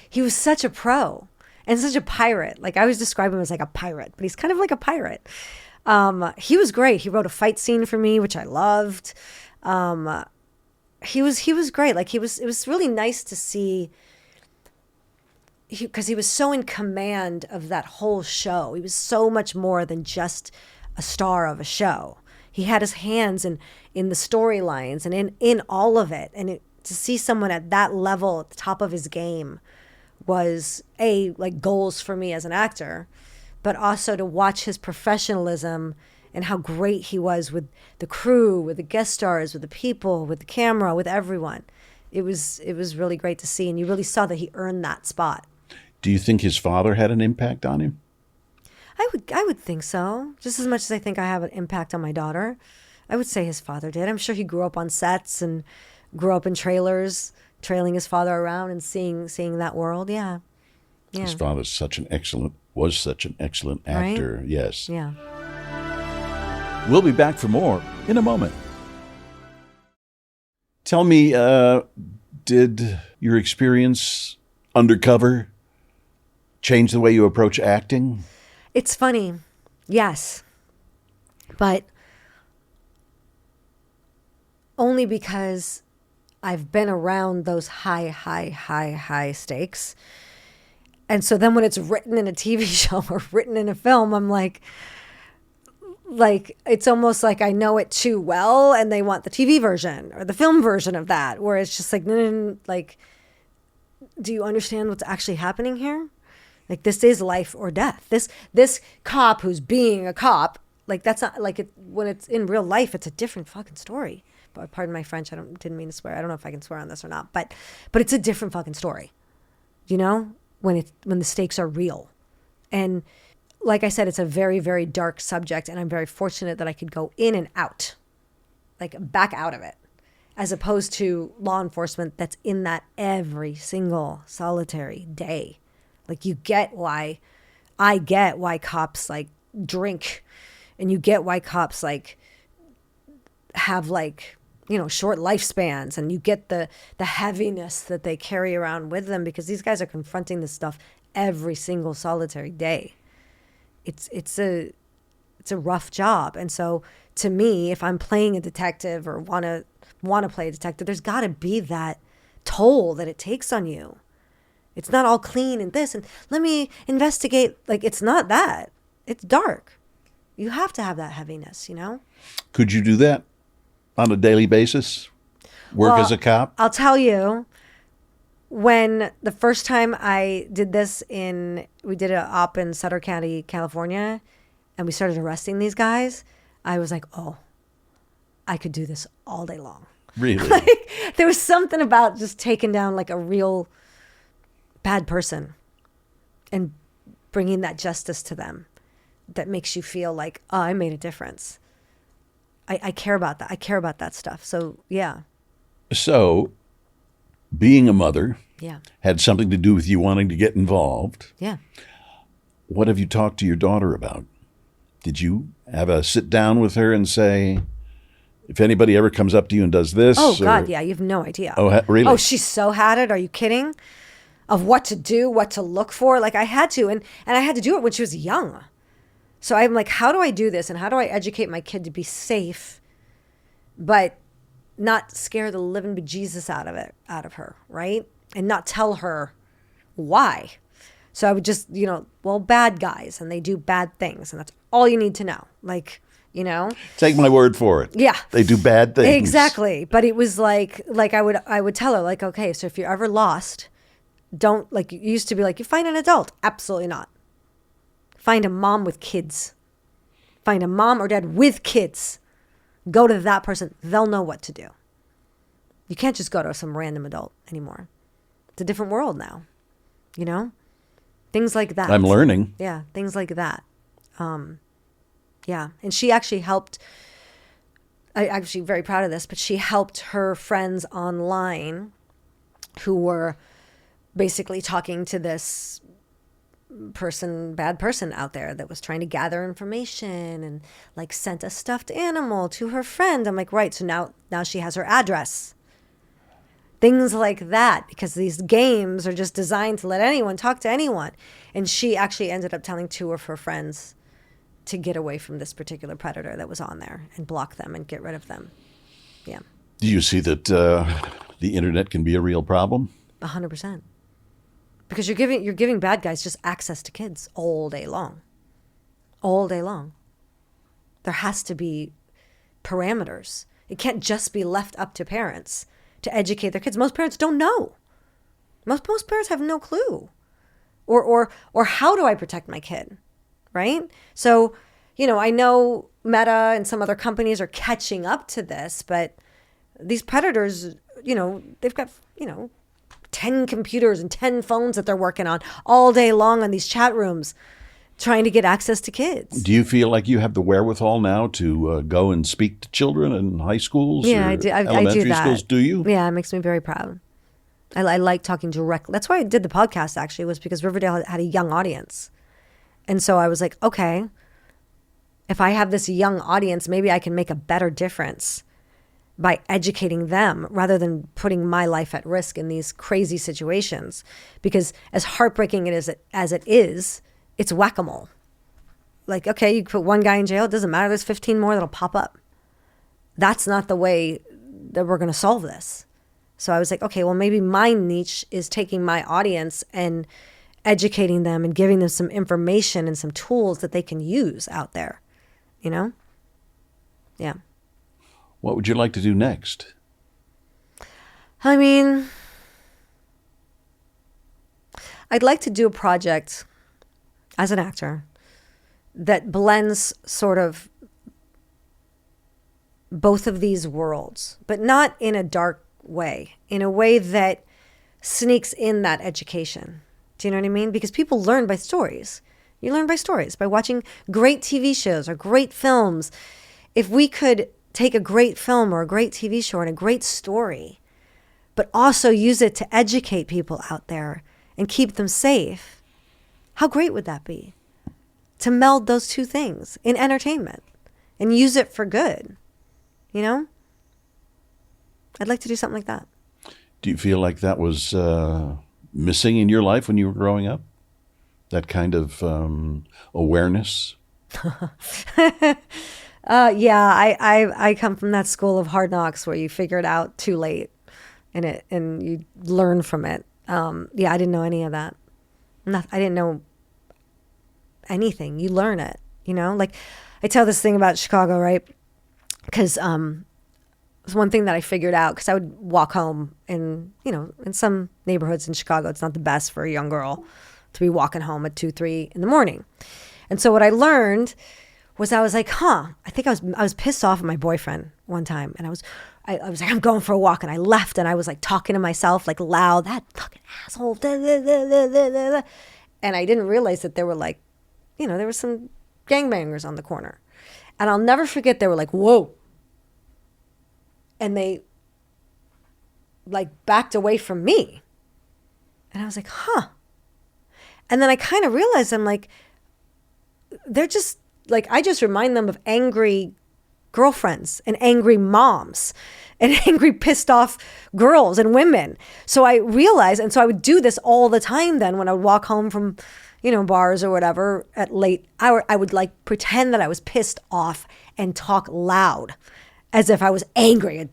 [SPEAKER 2] He was such a pro and such a pirate. Like I always describe him as like a pirate, but he's kind of like a pirate. He was great. He wrote a fight scene for me, which I loved. He was great. Like it was really nice to see because he was so in command of that whole show. He was so much more than just a star of a show. He had his hands in the storylines and in all of it. And to see someone at that level at the top of his game was like goals for me as an actor, but also to watch his professionalism and how great he was with the crew, with the guest stars, with the people, with the camera, with everyone. It was really great to see, and you really saw that he earned that spot.
[SPEAKER 1] Do you think his father had an impact on him?
[SPEAKER 2] I would think so. Just as much as I think I have an impact on my daughter, I would say his father did. I'm sure he grew up on sets and grew up in trailers, trailing his father around and seeing that world. Yeah.
[SPEAKER 1] His father was such an excellent actor.
[SPEAKER 2] Right?
[SPEAKER 1] Yes.
[SPEAKER 2] Yeah.
[SPEAKER 1] We'll be back for more in a moment. Tell me, did your experience Undercover change the way you approach acting?
[SPEAKER 2] It's funny. Yes. But only because I've been around those high stakes. And so then when it's written in a TV show or written in a film, I'm like, it's almost like I know it too well and they want the TV version or the film version of that, where it's just like, like, do you understand what's actually happening here? Like, this is life or death. This cop who's being a cop, like, that's not like it when it's in real life, it's a different fucking story. But pardon my French, didn't mean to swear. I don't know if I can swear on this or not, but it's a different fucking story, when the stakes are real. And like I said, it's a very, very dark subject, and I'm very fortunate that I could go in and out, like back out of it, as opposed to law enforcement that's in that every single solitary day. Like, I get why cops like drink, and you get why cops like have like, short lifespans, and you get the heaviness that they carry around with them because these guys are confronting this stuff every single solitary day. It's it's a rough job. And so to me, if I'm playing a detective or want to play a detective, there's got to be that toll that it takes on you. It's not all clean and this and let me investigate. Like, it's not that. It's dark. You have to have that heaviness, you know?
[SPEAKER 1] Could you do that on a daily basis? Work as a cop?
[SPEAKER 2] I'll tell you, when the first time I did this we did an op in Sutter County, California, and we started arresting these guys, I was like, oh, I could do this all day long.
[SPEAKER 1] Really?
[SPEAKER 2] Like, there was something about just taking down like a real bad person and bringing that justice to them that makes you feel like, oh, I made a difference. I care about that. I care about that stuff. So, yeah.
[SPEAKER 1] So, being a mother
[SPEAKER 2] Yeah.
[SPEAKER 1] had something to do with you wanting to get involved.
[SPEAKER 2] Yeah.
[SPEAKER 1] What have you talked to your daughter about? Did you have a sit down with her and say, if anybody ever comes up to you and does this?
[SPEAKER 2] Oh, God, yeah. You have no idea.
[SPEAKER 1] Oh, really?
[SPEAKER 2] Oh, she's so had it. Are you kidding? Of what to do, what to look for. Like, I had to. And I had to do it when she was young. So I'm like, how do I do this? And how do I educate my kid to be safe, but not scare the living bejesus out of her, right? And not tell her why. So I would just, bad guys, and they do bad things, and that's all you need to know. Like,
[SPEAKER 1] Take my word for it.
[SPEAKER 2] Yeah.
[SPEAKER 1] They do bad things.
[SPEAKER 2] Exactly. But it was like I would tell her, like, okay, so if you're ever lost, don't, like, you used to be like, you find an adult. Absolutely not. Find a mom with kids. Find a mom or dad with kids. Go to that person. They'll know what to do. You can't just go to some random adult anymore. It's a different world now. Things like that.
[SPEAKER 1] I'm learning.
[SPEAKER 2] Yeah, things like that. Yeah, and she actually helped. I'm actually very proud of this, but she helped her friends online who were basically talking to this bad person out there that was trying to gather information and like sent a stuffed animal to her friend. I'm like, right. So now she has her address. Things like that, because these games are just designed to let anyone talk to anyone. And she actually ended up telling 2 of her friends to get away from this particular predator that was on there and block them and get rid of them. Yeah.
[SPEAKER 1] Do you see that the internet can be a real problem?
[SPEAKER 2] 100%. Because you're giving bad guys just access to kids all day long. All day long. There has to be parameters. It can't just be left up to parents to educate their kids. Most parents don't know. Most parents have no clue. Or how do I protect my kid? Right? So, I know Meta and some other companies are catching up to this, but these predators, they've got, 10 computers and 10 phones that they're working on all day long on these chat rooms trying to get access to kids.
[SPEAKER 1] Do you feel like you have the wherewithal now to go and speak to children in high schools?
[SPEAKER 2] Yeah,
[SPEAKER 1] or
[SPEAKER 2] I do. I
[SPEAKER 1] elementary
[SPEAKER 2] do that.
[SPEAKER 1] schools? Do you?
[SPEAKER 2] Yeah, it makes me very proud. I like talking directly. That's why I did the podcast, actually, was because Riverdale had a young audience. And so I was like, okay, if I have this young audience, maybe I can make a better difference by educating them rather than putting my life at risk in these crazy situations. Because as heartbreaking as it is, it's whack-a-mole. Like, okay, you put one guy in jail, it doesn't matter. There's 15 more that'll pop up. That's not the way that we're going to solve this. So I was like, okay, well, maybe my niche is taking my audience and educating them and giving them some information and some tools that they can use out there, Yeah.
[SPEAKER 1] What would you like to do next?
[SPEAKER 2] I mean, I'd like to do a project as an actor that blends sort of both of these worlds, but not in a dark way, in a way that sneaks in that education. Do you know what I mean? Because people learn by stories. You learn by stories, by watching great TV shows or great films. If we could take a great film or a great TV show and a great story, but also use it to educate people out there and keep them safe, how great would that be? To meld those two things in entertainment and use it for good, I'd like to do something like that.
[SPEAKER 1] Do you feel like that was missing in your life when you were growing up? That kind of awareness?
[SPEAKER 2] I come from that school of hard knocks where you figure it out too late, and you learn from it. I didn't know any of that. I didn't know anything. You learn it, Like I tell this thing about Chicago, right? Because it's one thing that I figured out, because I would walk home in some neighborhoods in Chicago, it's not the best for a young girl to be walking home at 2, 3 in the morning. And so what I learned was, I was like, I think I was pissed off at my boyfriend one time, and I was like, I'm going for a walk, and I left, and I was like talking to myself like loud, that fucking asshole, da, da, da, da, da, da. And I didn't realize that there were like, there were some gangbangers on the corner, and I'll never forget, they were like, whoa, and they like backed away from me, and I was like, and then I kind of realized, I'm like, they're just like, I just remind them of angry girlfriends and angry moms and angry pissed off girls and women. So I realized, and so I would do this all the time then when I would walk home from, bars or whatever at late hour. I would like pretend that I was pissed off and talk loud as if I was angry and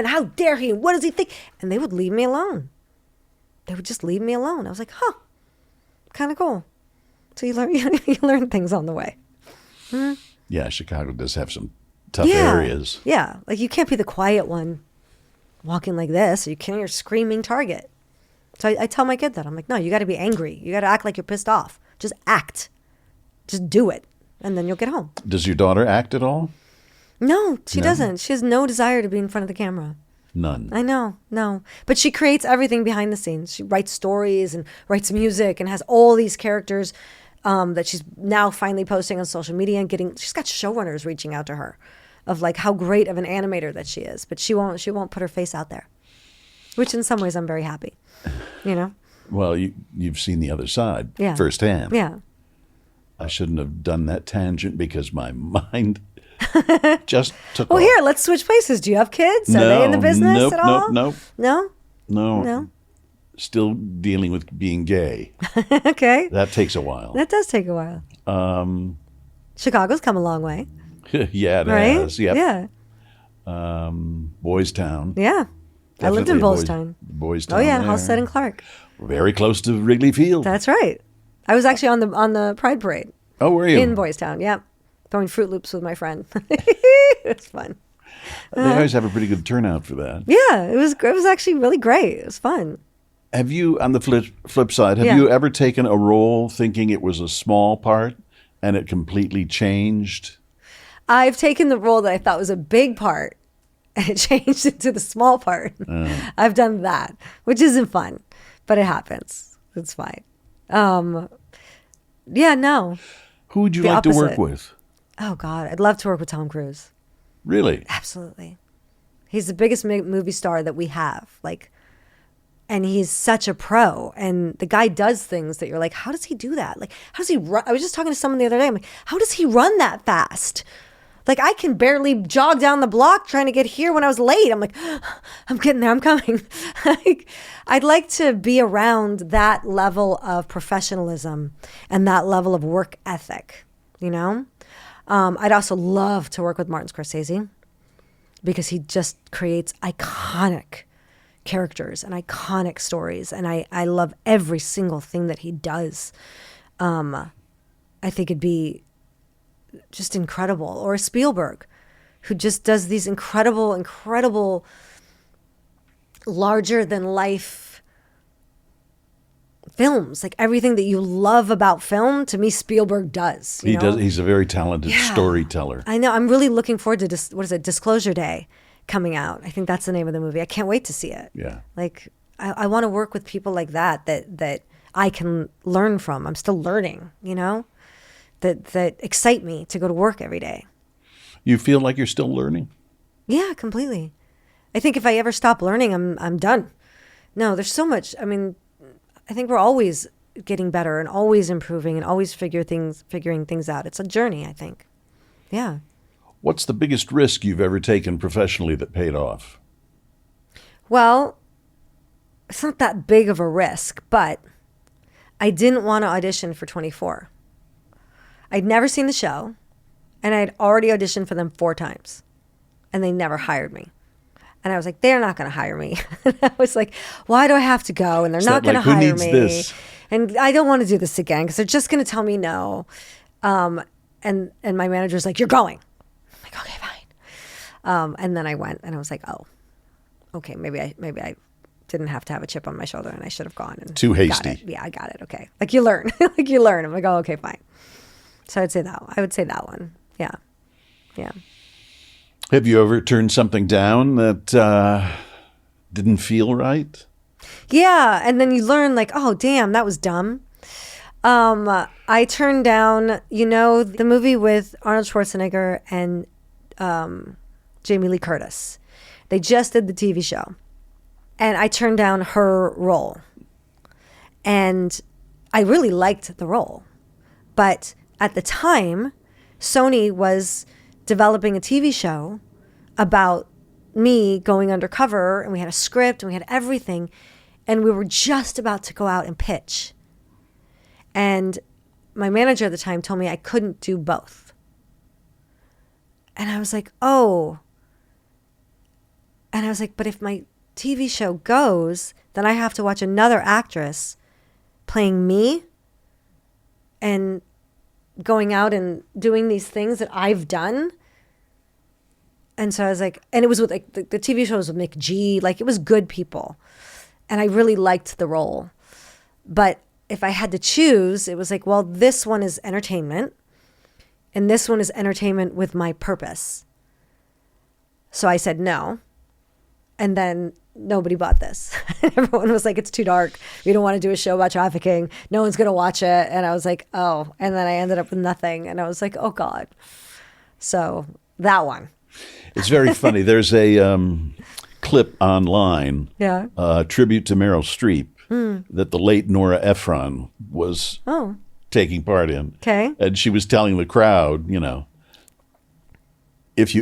[SPEAKER 2] how dare he, and what does he think? And they would leave me alone. They would just leave me alone. I was like, kind of cool. So you learn things on the way. Mm-hmm.
[SPEAKER 1] Yeah, Chicago does have some tough areas.
[SPEAKER 2] Yeah, like you can't be the quiet one walking like this. You're a screaming target. So I tell my kid that. I'm like, no, you got to be angry. You got to act like you're pissed off. Just act. Just do it. And then you'll get home.
[SPEAKER 1] Does your daughter act at all?
[SPEAKER 2] No, she doesn't. She has no desire to be in front of the camera.
[SPEAKER 1] None.
[SPEAKER 2] I know, no. But she creates everything behind the scenes. She writes stories and writes music and has all these characters that she's now finally posting on social media and she's got showrunners reaching out to her of like how great of an animator that she is. But she won't put her face out there, which in some ways I'm very happy,
[SPEAKER 1] Well, you've seen the other side firsthand.
[SPEAKER 2] Yeah.
[SPEAKER 1] I shouldn't have done that tangent because my mind just took
[SPEAKER 2] Well,
[SPEAKER 1] off.
[SPEAKER 2] here, let's switch places. Do you have kids? Are they in the business at all?
[SPEAKER 1] Nope.
[SPEAKER 2] No?
[SPEAKER 1] Still dealing with being gay.
[SPEAKER 2] Okay.
[SPEAKER 1] That takes a while.
[SPEAKER 2] That does take a while. Chicago's come a long way.
[SPEAKER 1] Yeah, it
[SPEAKER 2] right?
[SPEAKER 1] has. Yep.
[SPEAKER 2] Yeah.
[SPEAKER 1] Boys Town.
[SPEAKER 2] Yeah. I lived in
[SPEAKER 1] Definitely
[SPEAKER 2] Boys Town.
[SPEAKER 1] Oh,
[SPEAKER 2] yeah,
[SPEAKER 1] there.
[SPEAKER 2] Halstead and Clark.
[SPEAKER 1] Very close to Wrigley Field.
[SPEAKER 2] That's right. I was actually on the Pride Parade.
[SPEAKER 1] Oh, were you?
[SPEAKER 2] In Boys Town, yeah. Throwing Fruit Loops with my friend. It's fun.
[SPEAKER 1] They always have a pretty good turnout for that.
[SPEAKER 2] Yeah, it was actually really great. It was fun.
[SPEAKER 1] Have you, on the flip side, have you ever taken a role thinking it was a small part and it completely changed?
[SPEAKER 2] I've taken the role that I thought was a big part and it changed into the small part. I've done that, which isn't fun, but it happens. It's fine. Yeah, no.
[SPEAKER 1] Who would you
[SPEAKER 2] The
[SPEAKER 1] like to work
[SPEAKER 2] opposite.
[SPEAKER 1] with?
[SPEAKER 2] Oh, God. I'd love to work with Tom Cruise.
[SPEAKER 1] Really?
[SPEAKER 2] Absolutely. He's the biggest movie star that we have. And he's such a pro. And the guy does things that you're like, how does he do that? Like, how does he run? I was just talking to someone the other day. I'm like, how does he run that fast? Like, I can barely jog down the block trying to get here when I was late. I'm like, I'm getting there. I'm coming. I'd like to be around that level of professionalism and that level of work ethic, I'd also love to work with Martin Scorsese because he just creates iconic characters and iconic stories. And I love every single thing that he does. I think it'd be just incredible. Or Spielberg, who just does these incredible, larger than life films. Like everything that you love about film, to me, Spielberg does.
[SPEAKER 1] He does. He's a very talented storyteller.
[SPEAKER 2] I know. I'm really looking forward to Disclosure Day coming out. I think that's the name of the movie. I can't wait to see it.
[SPEAKER 1] Yeah.
[SPEAKER 2] Like I want to work with people like that I can learn from. I'm still learning, that excite me to go to work every day.
[SPEAKER 1] You feel like you're still learning?
[SPEAKER 2] Yeah, completely. I think if I ever stop learning, I'm done. No, there's so much. I mean, I think we're always getting better and always improving and always figuring things out. It's a journey, I think. Yeah.
[SPEAKER 1] What's the biggest risk you've ever taken professionally that paid off?
[SPEAKER 2] Well, it's not that big of a risk, but I didn't want to audition for 24. I'd never seen the show, and I'd already auditioned for them 4 times, and they never hired me. And I was like, they're not going to hire me. And I was like, why do I have to go? And they're not going to hire me.
[SPEAKER 1] This?
[SPEAKER 2] And I don't want to do this again because they're just going to tell me no. And my manager's like, you're going. I'm like, okay, fine. And then I went, and I was like, oh, okay, maybe I didn't have to have a chip on my shoulder, and I should have gone. And
[SPEAKER 1] too hasty.
[SPEAKER 2] Yeah, I got it. Okay, like you learn, like you learn. I'm like, oh, okay, fine. So I'd say that. I would say that one. Yeah, yeah.
[SPEAKER 1] Have you ever turned something down that didn't feel right?
[SPEAKER 2] Yeah, and then you learn like, oh, damn, that was dumb. I turned down, the movie with Arnold Schwarzenegger and Jamie Lee Curtis. They just did the TV show. And I turned down her role. And I really liked the role. But at the time, Sony was developing a TV show about me going undercover, and we had a script and we had everything. And we were just about to go out and pitch. And my manager at the time told me I couldn't do both. And I was like, oh. And I was like, but if my TV show goes, then I have to watch another actress playing me and going out and doing these things that I've done. And so I was like, and it was with like the TV show was with Mick G, like it was good people. And I really liked the role. But if I had to choose, it was like, well, this one is entertainment and this one is entertainment with my purpose. So I said no. And then nobody bought this. Everyone was like, it's too dark. We don't want to do a show about trafficking. No one's going to watch it. And I was like, oh. And then I ended up with nothing. And I was like, oh, God. So that one.
[SPEAKER 1] It's very funny. There's a clip online,
[SPEAKER 2] Yeah.
[SPEAKER 1] Tribute to Meryl Streep, that the late Nora Ephron was taking part in.
[SPEAKER 2] Okay.
[SPEAKER 1] And she was telling the crowd, if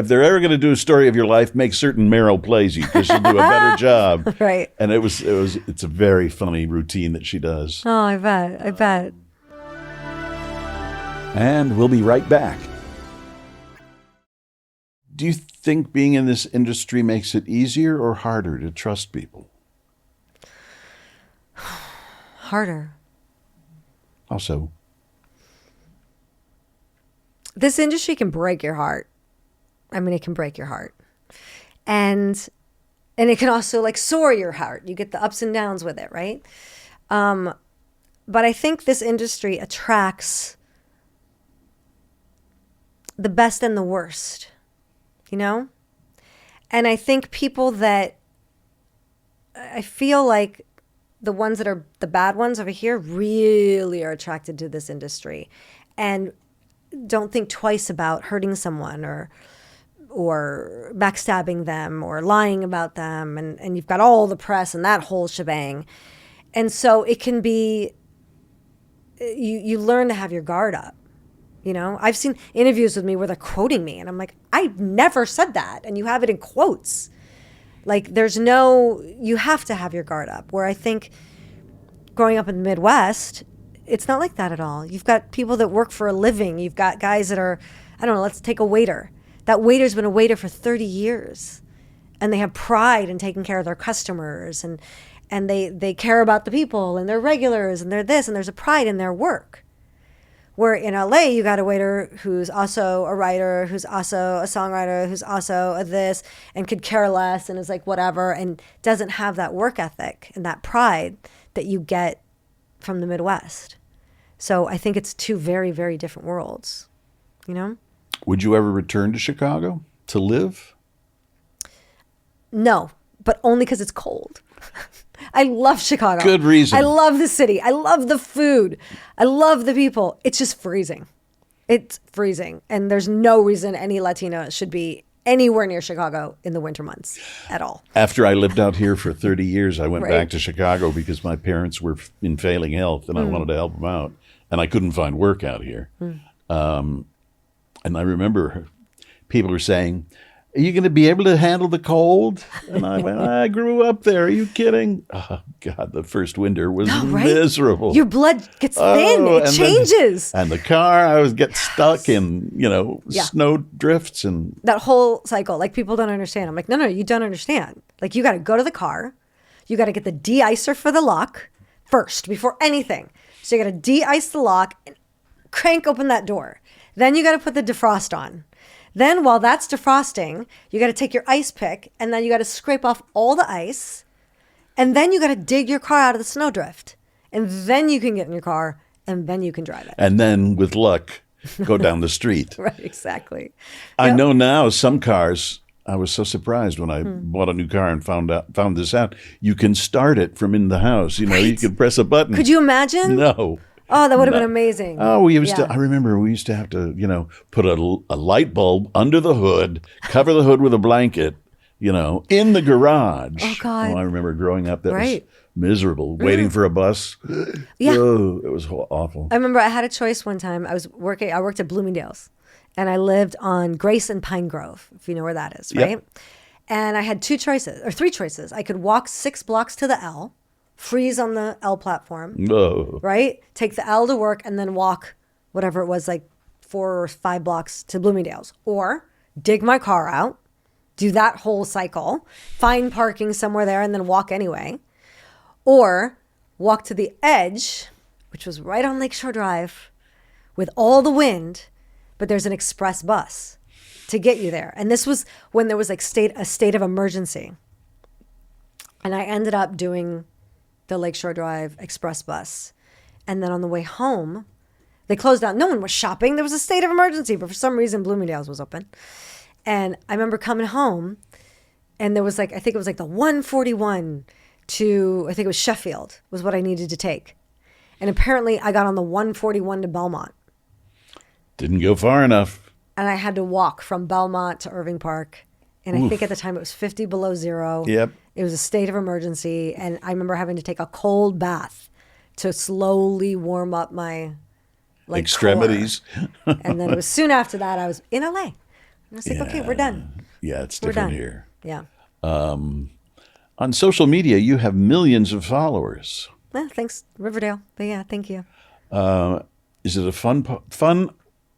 [SPEAKER 1] they're ever going to do a story of your life, make certain Meryl plays you because she'll do a better job.
[SPEAKER 2] Right.
[SPEAKER 1] And it's a very funny routine that she does.
[SPEAKER 2] Oh, I bet.
[SPEAKER 1] And we'll be right back. Do you think being in this industry makes it easier or harder to trust people?
[SPEAKER 2] Harder.
[SPEAKER 1] How so?
[SPEAKER 2] This industry can break your heart. I mean, it can break your heart. And it can also like soar your heart. You get the ups and downs with it, right? But I think this industry attracts the best and the worst, And I think people that, I feel like the ones that are the bad ones over here really are attracted to this industry and don't think twice about hurting someone or backstabbing them or lying about them. And you've got all the press and that whole shebang. And so it can be, you learn to have your guard up. I've seen interviews with me where they're quoting me and I'm like, I've never said that. And you have it in quotes. Like you have to have your guard up. Where I think growing up in the Midwest, it's not like that at all. You've got people that work for a living. You've got guys that are, I don't know, let's take a waiter. That waiter's been a waiter for 30 years. And they have pride in taking care of their customers. And they care about the people and they're regulars and they're this. And there's a pride in their work. Where in LA, you got a waiter who's also a writer, who's also a songwriter, who's also a this, and could care less and is like whatever, and doesn't have that work ethic and that pride that you get from the Midwest. So I think it's two very, very different worlds, Would
[SPEAKER 1] you ever return to Chicago to live?
[SPEAKER 2] No, but only because it's cold. I love Chicago.
[SPEAKER 1] Good reason.
[SPEAKER 2] I love the city. I love the food. I love the people. It's just freezing. It's freezing. And there's no reason any Latina should be anywhere near Chicago in the winter months at all.
[SPEAKER 1] After I lived out here for 30 years, I went back to Chicago because my parents were in failing health and I wanted to help them out. And I couldn't find work out here. And I remember people were saying, Are you going to be able to handle the cold? And I went, I grew up there. Are you kidding? Oh, God, the first winter was miserable.
[SPEAKER 2] Your blood gets thin. It changes.
[SPEAKER 1] And the car, I was get stuck in, snow drifts. And
[SPEAKER 2] that whole cycle, like people don't understand. I'm like, no, you don't understand. Like you got to go to the car. You got to get the de-icer for the lock first before anything. So you got to de-ice the lock and crank open that door. Then you got to put the defrost on. Then while that's defrosting, you got to take your ice pick and then you got to scrape off all the ice. And then you got to dig your car out of the snowdrift. And then you can get in your car and then you can drive it.
[SPEAKER 1] And then with luck, go down the street.
[SPEAKER 2] Right, exactly.
[SPEAKER 1] I know now some cars, I was so surprised when I bought a new car and found this out. You can start it from in the house. You can press a button.
[SPEAKER 2] Could you imagine?
[SPEAKER 1] No.
[SPEAKER 2] Oh, that would have been amazing.
[SPEAKER 1] Oh, I remember we used to have to, put a light bulb under the hood, cover the hood with a blanket, in the garage.
[SPEAKER 2] Oh, God.
[SPEAKER 1] I remember growing up, that was miserable, waiting for a bus.
[SPEAKER 2] Yeah.
[SPEAKER 1] Oh, it was awful.
[SPEAKER 2] I remember I had a choice one time. I worked at Bloomingdale's, and I lived on Grace and Pine Grove, if you know where that is, right? Yep. And I had three choices. I could walk 6 blocks to the L, freeze on the L platform, right? Take the L to work and then walk whatever it was, like 4 or 5 blocks to Bloomingdale's. Or dig my car out, do that whole cycle, find parking somewhere there and then walk anyway. Or walk to the edge, which was right on Lakeshore Drive with all the wind, but there's an express bus to get you there. And this was when there was like a state of emergency. And I ended up doing the Lakeshore Drive express bus. And then on the way home, they closed down. No one was shopping. There was a state of emergency, but for some reason, Bloomingdale's was open. And I remember coming home, and there was I think it was the 141 to, I think it was Sheffield, was what I needed to take. And apparently, I got on the 141 to Belmont.
[SPEAKER 1] Didn't go far enough.
[SPEAKER 2] And I had to walk from Belmont to Irving Park. And I think at the time it was 50 below zero.
[SPEAKER 1] Yep. It
[SPEAKER 2] was a state of emergency. And I remember having to take a cold bath to slowly warm up my
[SPEAKER 1] extremities.
[SPEAKER 2] And then it was soon after that, I was in LA. And I was like, okay, we're done.
[SPEAKER 1] Yeah, it's different here.
[SPEAKER 2] Yeah.
[SPEAKER 1] On social media, you have millions of followers.
[SPEAKER 2] Well, thanks, Riverdale. But yeah, thank you.
[SPEAKER 1] Is it a fun,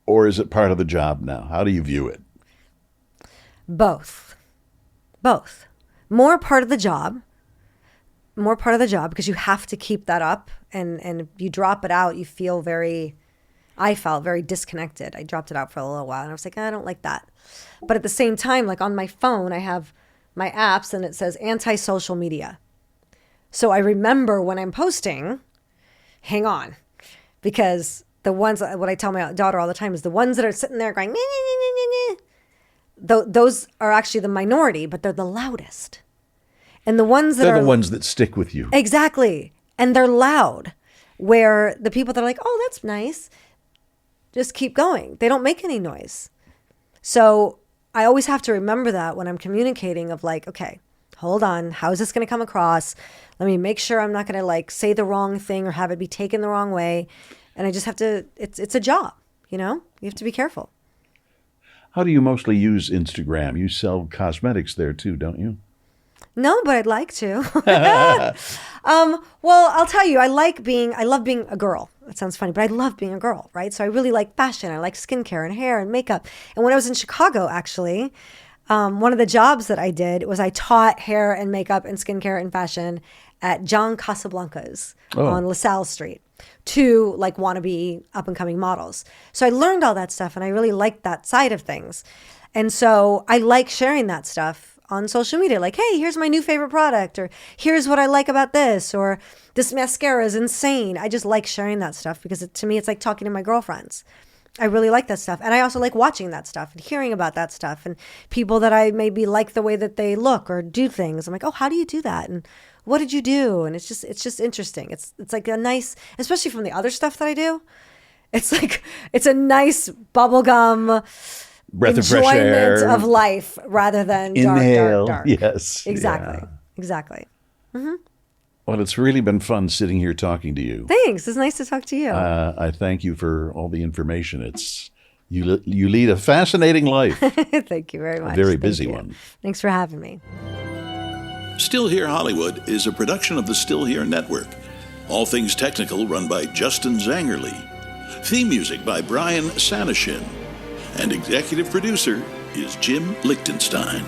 [SPEAKER 1] or is it part of the job now? How do you view it?
[SPEAKER 2] Both. More part of the job because you have to keep that up. And if you drop it out, you feel I felt very disconnected. I dropped it out for a little while and I was like, I don't like that. But at the same time, like on my phone, I have my apps and it says anti-social media. So I remember when I'm posting, hang on, because the ones, what I tell my daughter all the time is the ones that are sitting there going, those are actually the minority, but they're the loudest. And the ones that
[SPEAKER 1] they're the ones that stick with you.
[SPEAKER 2] Exactly. And they're loud, where the people that are like, oh, that's nice, just keep going. They don't make any noise. So I always have to remember that when I'm communicating of like, okay, hold on. How is this going to come across? Let me make sure I'm not going to say the wrong thing or have it be taken the wrong way. And I just have to, it's a job, you have to be careful.
[SPEAKER 1] How do you mostly use Instagram? You sell cosmetics there too, don't you?
[SPEAKER 2] No, but I'd like to. Well, I'll tell you, I love being a girl. It sounds funny, but I love being a girl, right? So I really like fashion. I like skincare and hair and makeup. And when I was in Chicago, actually, one of the jobs that I did was I taught hair and makeup and skincare and fashion at John Casablanca's on LaSalle Street to wannabe up and coming models. So I learned all that stuff and I really liked that side of things. And so I like sharing that stuff on social media, like, hey, here's my new favorite product, or here's what I like about this, or this mascara is insane. I just like sharing that stuff because to me, it's like talking to my girlfriends. I really like that stuff. And I also like watching that stuff and hearing about that stuff and people that I maybe like the way that they look or do things. I'm like, oh, how do you do that? And what did you do? And it's just interesting. It's like a nice, especially from the other stuff that I do. It's like, it's a nice bubblegum
[SPEAKER 1] breath of fresh air
[SPEAKER 2] of life rather than
[SPEAKER 1] inhale.
[SPEAKER 2] Dark.
[SPEAKER 1] Yes,
[SPEAKER 2] Exactly. Mm-hmm.
[SPEAKER 1] Well, it's really been fun sitting here talking to you.
[SPEAKER 2] Thanks. It's nice to talk to you.
[SPEAKER 1] I thank you for all the information. It's You lead a fascinating life.
[SPEAKER 2] Thank you very much.
[SPEAKER 1] A very
[SPEAKER 2] Thank
[SPEAKER 1] busy
[SPEAKER 2] you.
[SPEAKER 1] one.
[SPEAKER 2] Thanks for having me.
[SPEAKER 1] Still Here Hollywood is a production of the Still Here Network. All things technical run by Justin Zangerly. Theme music by Brian Sanishin. And executive producer is Jim Lichtenstein.